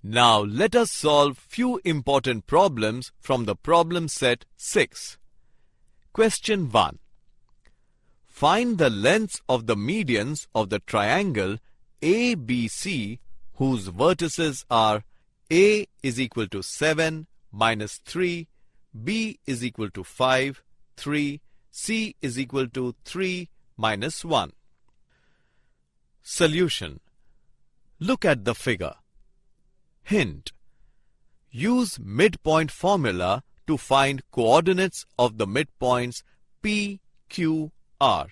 Now let us solve few important problems from the problem set 6. Question 1. Find the lengths of the medians of the triangle ABC whose vertices are A is equal to 7 minus 3, B is equal to 5, 3, C is equal to 3 minus 1. Solution. Look at the figure. Hint. Use midpoint formula to find coordinates of the midpoints P, Q, R,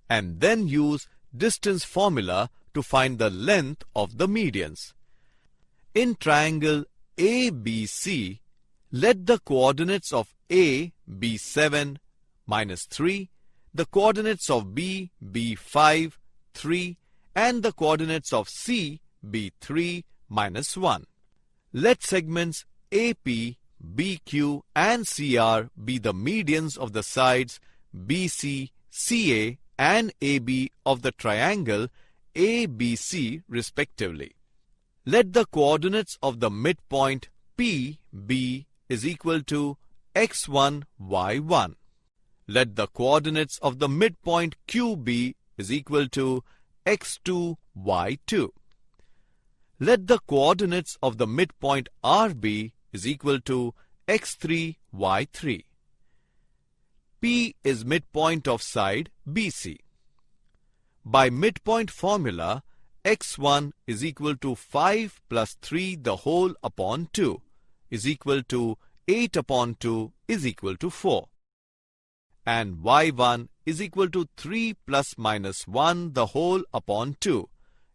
and then use distance formula to find the length of the medians. In triangle ABC, let the coordinates of A be 7, minus 3, the coordinates of B be 5, 3, and the coordinates of C be 3, minus 1. Let segments AP, BQ, and CR be the medians of the sides BC, CA, and AB of the triangle ABC respectively. Let the coordinates of the midpoint PB is equal to x1, y1. Let the coordinates of the midpoint QB is equal to x2, y2. Let the coordinates of the midpoint RB is equal to x3, y3. P is midpoint of side BC. By midpoint formula, x1 is equal to 5 plus 3 the whole upon 2 is equal to 8 upon 2 is equal to 4. And y1 is equal to 3 plus minus 1 the whole upon 2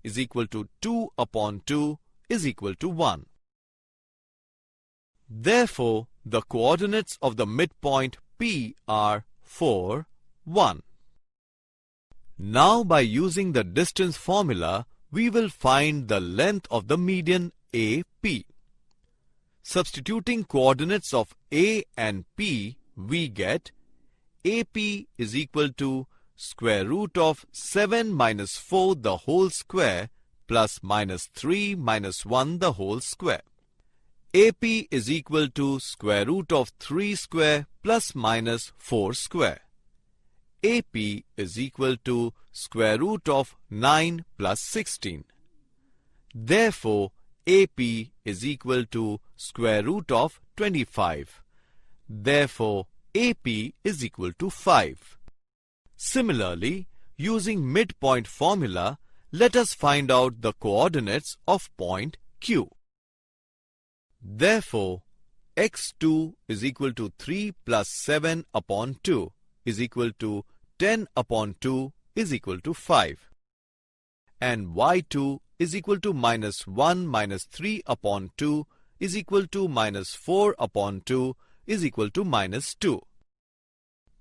is equal to 2 upon 2 is equal to 1. Therefore, the coordinates of the midpoint P are 4, 1. Now by using the distance formula, we will find the length of the median AP. Substituting coordinates of A and P, we get AP is equal to square root of 7 minus 4 the whole square plus minus 3 minus 1 the whole square. AP is equal to square root of 3 square plus minus 4 square. AP is equal to square root of 9 plus 16. Therefore, AP is equal to square root of 25. Therefore, AP is equal to 5. Similarly, using midpoint formula, let us find out the coordinates of point Q. Therefore, x2 is equal to 3 plus 7 upon 2 is equal to 10 upon 2 is equal to 5. And y2 is equal to minus 1 minus 3 upon 2 is equal to minus 4 upon 2 is equal to minus 2.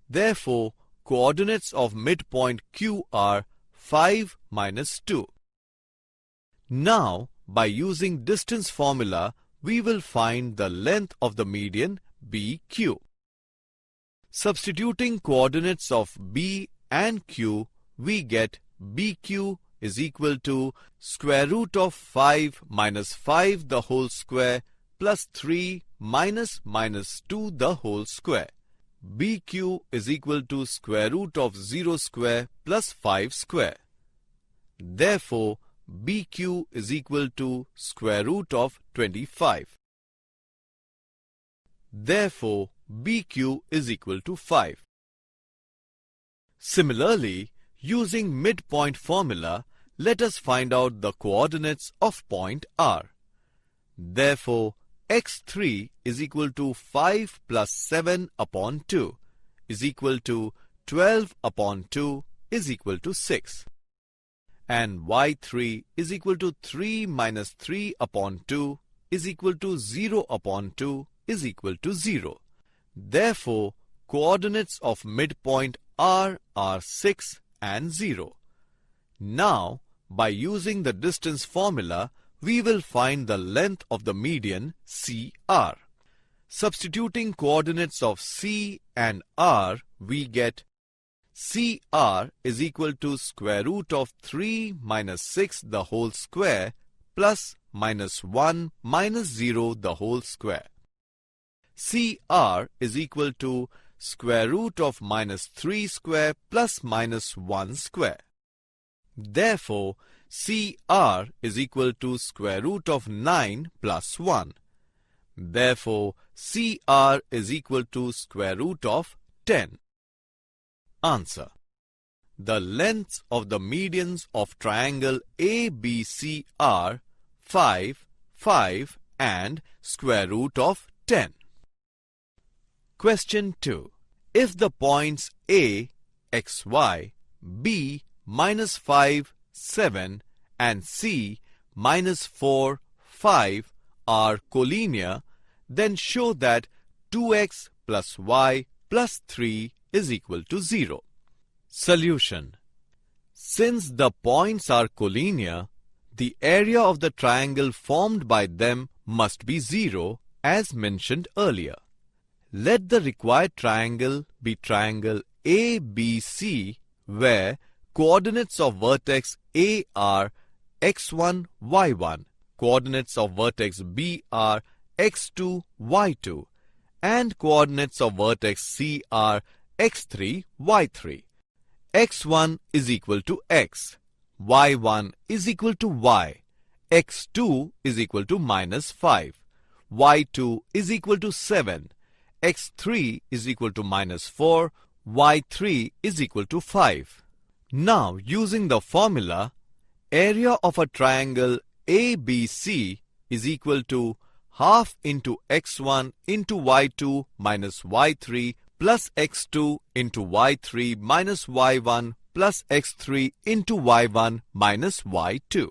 Therefore, coordinates of midpoint Q are 5 minus 2. Now, by using distance formula, we will find the length of the median BQ. Substituting coordinates of B and Q, we get BQ is equal to square root of 5 minus 5 the whole square plus 3 minus minus 2 the whole square. BQ is equal to square root of 0 square plus 5 square. Therefore, BQ is equal to square root of 25. Therefore, BQ is equal to 5. Similarly, using midpoint formula, let us find out the coordinates of point R. Therefore, x3 is equal to 5 plus 7 upon 2 is equal to 12 upon 2 is equal to 6. And y3 is equal to 3 minus 3 upon 2 is equal to 0 upon 2 is equal to 0. Therefore, coordinates of midpoint R are 6 and 0. Now, by using the distance formula, we will find the length of the median CR. Substituting coordinates of C and R, we get CR is equal to square root of 3 minus 6 the whole square plus minus 1 minus 0 the whole square. CR is equal to square root of minus 3 square plus minus 1 square. Therefore, CR is equal to square root of 9 plus 1. Therefore, CR is equal to square root of 10. Answer. The lengths of the medians of triangle ABC are 5, 5 and square root of 10. Question 2. If the points A, xy, B, minus 5, 7 and C, minus 4, 5 are collinear, then show that 2x plus y plus 3 is equal to 0. Solution. Since the points are collinear, the area of the triangle formed by them must be 0 as mentioned earlier. Let the required triangle be triangle ABC, where coordinates of vertex A are x1, y1, coordinates of vertex B are x2, y2, and coordinates of vertex C are x3, y3. x1 is equal to x, y1 is equal to y, x2 is equal to minus 5, y2 is equal to 7, x3 is equal to minus 4, y3 is equal to 5. Now, using the formula, area of a triangle ABC is equal to half into x1 into y2 minus y3 plus x2 into y3 minus y1 plus x3 into y1 minus y2.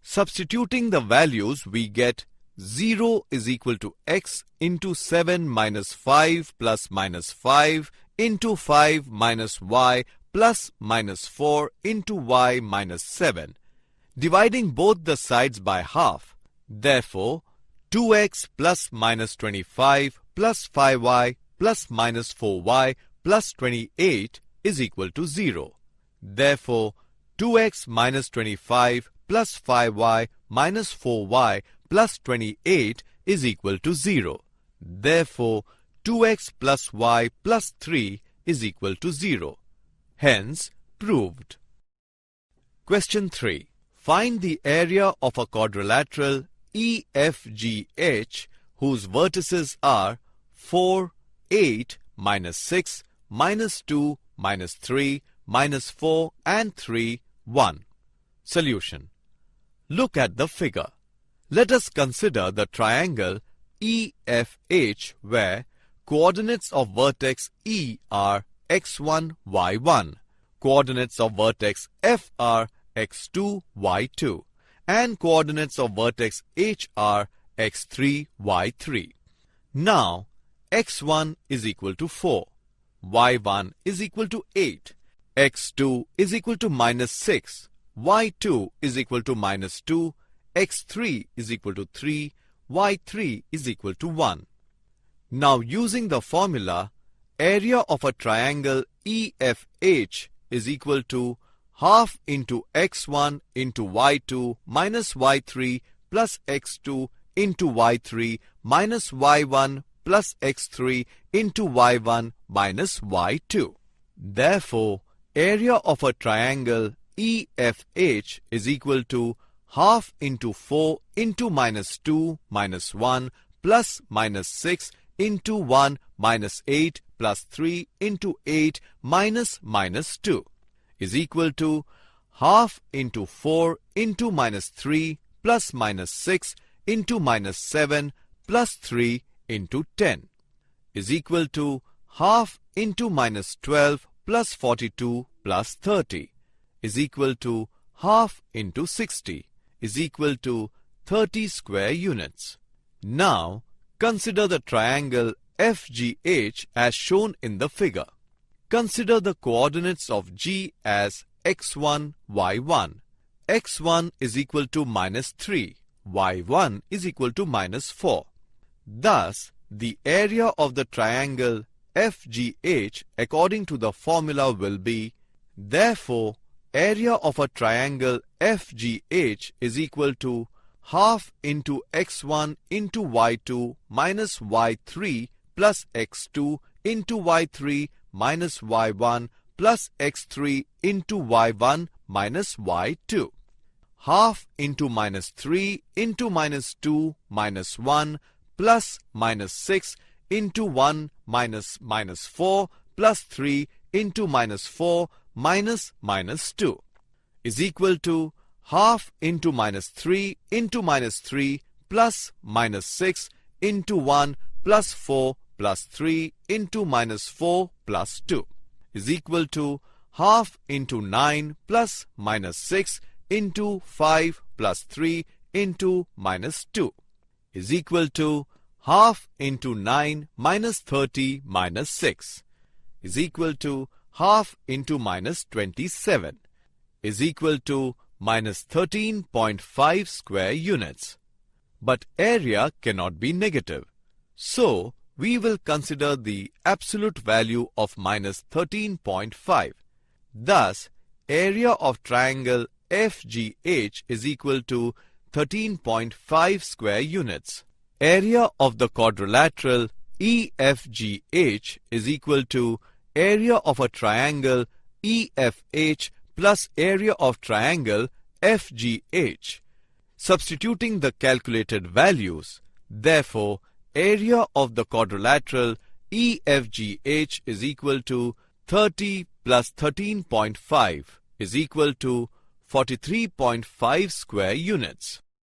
Substituting the values, we get 0 is equal to x into 7 minus 5 plus minus 5 into 5 minus y plus minus 4 into y minus 7, dividing both the sides by half. Therefore, 2x plus minus 25 plus 5y plus minus 4y plus 28 is equal to 0. Therefore, 2x minus 25 plus 5y minus 4y plus 28 is equal to 0. Therefore, 2x plus y plus 3 is equal to 0. Hence, proved. Question 3. Find the area of a quadrilateral EFGH whose vertices are 4, 8, minus 6, minus 2, minus 3, minus 4 and 3, 1. Solution. Look at the figure. Let us consider the triangle EFH where coordinates of vertex E are x1, y1, coordinates of vertex F are x2, y2, and coordinates of vertex H are x3, y3. Now, x1 is equal to 4, y1 is equal to 8, x2 is equal to minus 6, y2 is equal to minus 2, x3 is equal to 3, y3 is equal to 1. Now, using the formula, area of a triangle EFH is equal to half into x1 into y2 minus y3 plus x2 into y3 minus y1 plus x3 into y1 minus y2. Therefore, area of a triangle EFH is equal to half into 4 into minus 2 minus 1 plus minus 6 into 1 minus 8 plus 3 into 8 minus minus 2 is equal to half into 4 into minus 3 plus minus 6 into minus 7 plus 3 into 10 is equal to half into minus 12 plus 42 plus 30 is equal to half into 60 is equal to 30 square units. Now, consider the triangle FGH as shown in the figure. Consider the coordinates of G as x1, y1. x1 is equal to minus 3, y1 is equal to minus 4. Thus, the area of the triangle FGH according to the formula will be, therefore, area of a triangle FGH is equal to half into x1 into y2 minus y3 plus x2 into y3 minus y1 plus x3 into y1 minus y2. Half into minus 3 into minus 2 minus 1 plus minus 6 into 1 minus minus 4 plus 3 into minus 4 minus minus 2 is equal to half into minus 3 into minus 3 plus minus 6 into 1 plus 4 plus 3 into minus 4 plus 2 is equal to half into 9 plus minus 6 into 5 plus 3 into minus 2 is equal to half into 9 minus 30 minus 6 is equal to half into minus 27 is equal to minus 13.5 square units. But area cannot be negative. So, we will consider the absolute value of minus 13.5. Thus, area of triangle FGH is equal to 13.5 square units. Area of the quadrilateral EFGH is equal to area of a triangle EFH plus area of triangle FGH. Substituting the calculated values, therefore, area of the quadrilateral EFGH is equal to 30 plus 13.5 is equal to 43.5 square units.